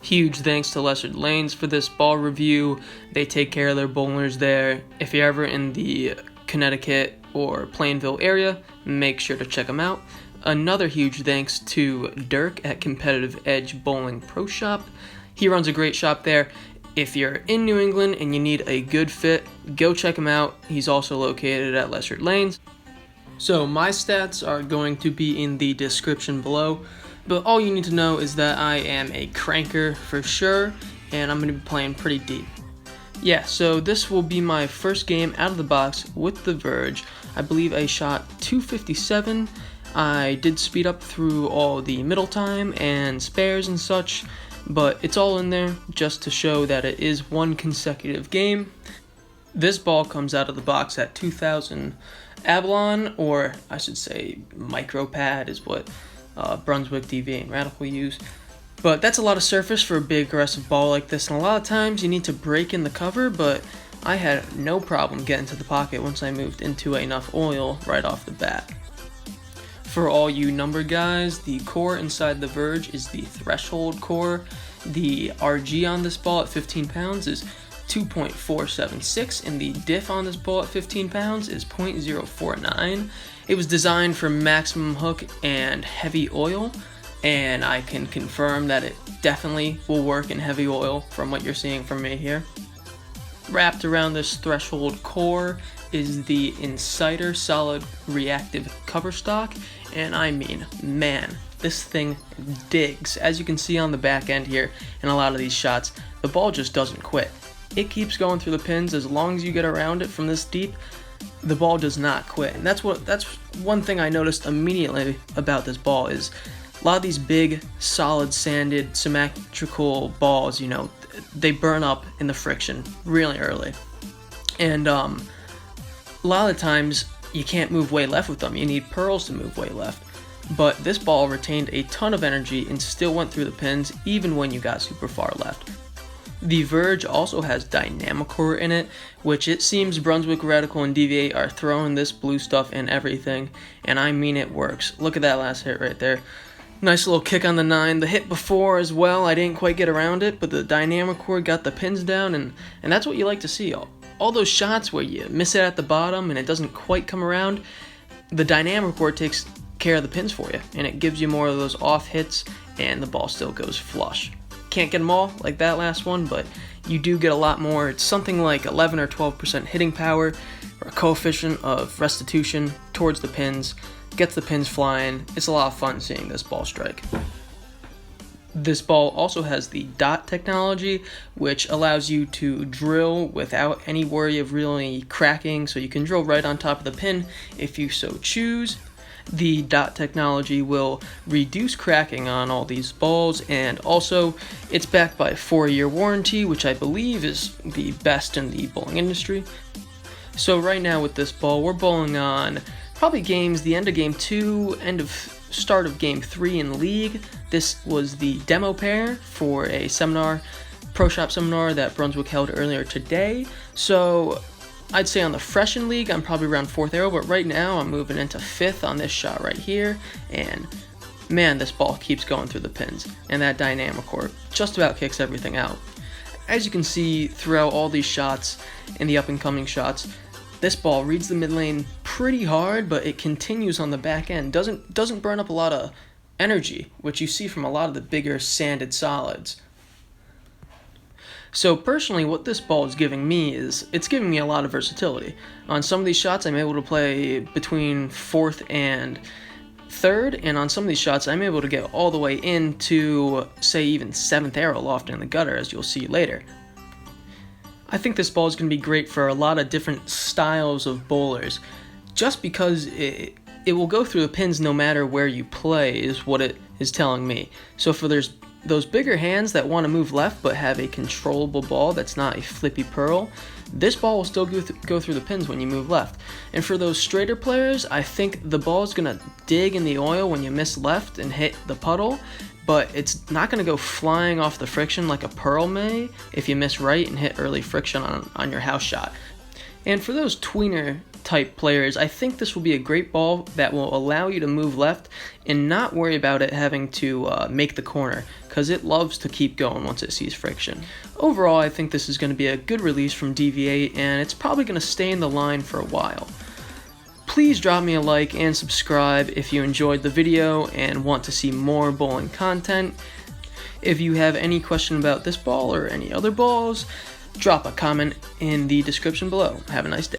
Huge thanks to Lessard Lanes for this ball review. They take care of their bowlers there. If you're ever in the Connecticut or Plainville area, make sure to check them out. Another huge thanks to Dirk at Competitive Edge Bowling Pro Shop. He runs a great shop there. If you're in New England and you need a good fit, go check him out. He's also located at Lessard Lanes. So my stats are going to be in the description below, but all you need to know is that I am a cranker for sure, and I'm going to be playing pretty deep. Yeah, so this will be my first game out of the box with the Verge. I believe I shot 257. I did speed up through all the middle time and spares and such, but it's all in there just to show that it is one consecutive game. This ball comes out of the box at 2000 Avalon, or I should say micropad is what Brunswick, dv8, and Radical use. But that's a lot of surface for a big aggressive ball like this, and a lot of times you need to break in the cover, but I had no problem getting to the pocket once I moved into enough oil right off the bat. For all you number guys, the core inside the Verge is the threshold core. The RG on this ball at 15 pounds is 2.476, and the diff on this ball at 15 pounds is 0.049. It was designed for maximum hook and heavy oil, and I can confirm that it definitely will work in heavy oil from what you're seeing from me here. Wrapped around this threshold core is the Insider Solid Reactive Cover Stock, and I mean, man, this thing digs. As you can see on the back end here in a lot of these shots, the ball just doesn't quit. It keeps going through the pins as long as you get around it from this deep. The ball does not quit, and that's one thing I noticed immediately about this ball is a lot of these big, solid, sanded, symmetrical balls, you know, they burn up in the friction really early, and a lot of the times you can't move way left with them. You need pearls to move way left, but this ball retained a ton of energy and still went through the pins even when you got super far left. The Verge also has Dynamicore in it, which it seems Brunswick, Radical, and dv8 are throwing this blue stuff in everything, and I mean it works. Look at that last hit right there. Nice little kick on the 9. The hit before as well, I didn't quite get around it, but the Dynamicore got the pins down, and that's what you like to see. All those shots where you miss it at the bottom and it doesn't quite come around, the Dynamicore takes care of the pins for you, and it gives you more of those off hits, and the ball still goes flush. Can't get them all like that last one, but you do get a lot more. It's something like 11 or 12% hitting power, or a coefficient of restitution towards the pins, gets the pins flying. It's a lot of fun seeing this ball strike. This ball also has the dot technology, which allows you to drill without any worry of really cracking, so you can drill right on top of the pin if you so choose. The dot technology will reduce cracking on all these balls, and also it's backed by a 4-year warranty, which I believe is the best in the bowling industry. So right now with this ball, we're bowling on probably games, the end of game 2, start of game 3 in league. This was the demo pair for a seminar, pro shop seminar that Brunswick held earlier today. So I'd say on the freshen league, I'm probably around 4th arrow, but right now I'm moving into 5th on this shot right here, and man, this ball keeps going through the pins, and that Dynamicore just about kicks everything out. As you can see throughout all these shots and the up-and-coming shots, this ball reads the mid lane pretty hard, but it continues on the back end, doesn't burn up a lot of energy, which you see from a lot of the bigger sanded solids. So personally, what this ball is giving me is, it's giving me a lot of versatility. On some of these shots, I'm able to play between 4th and 3rd, and on some of these shots, I'm able to get all the way into, say, even 7th arrow loft in the gutter, as you'll see later. I think this ball is going to be great for a lot of different styles of bowlers, just because it will go through the pins no matter where you play, is what it is telling me. So for those bigger hands that want to move left but have a controllable ball that's not a flippy pearl, this ball will still go through the pins when you move left. And for those straighter players, I think the ball is going to dig in the oil when you miss left and hit the puddle, but it's not going to go flying off the friction like a pearl may if you miss right and hit early friction on your house shot. And for those tweener type players, I think this will be a great ball that will allow you to move left and not worry about it having to make the corner, because it loves to keep going once it sees friction. Overall, I think this is going to be a good release from dv8, and it's probably going to stay in the line for a while. Please drop me a like and subscribe if you enjoyed the video and want to see more bowling content. If you have any question about this ball or any other balls, drop a comment in the description below. Have a nice day.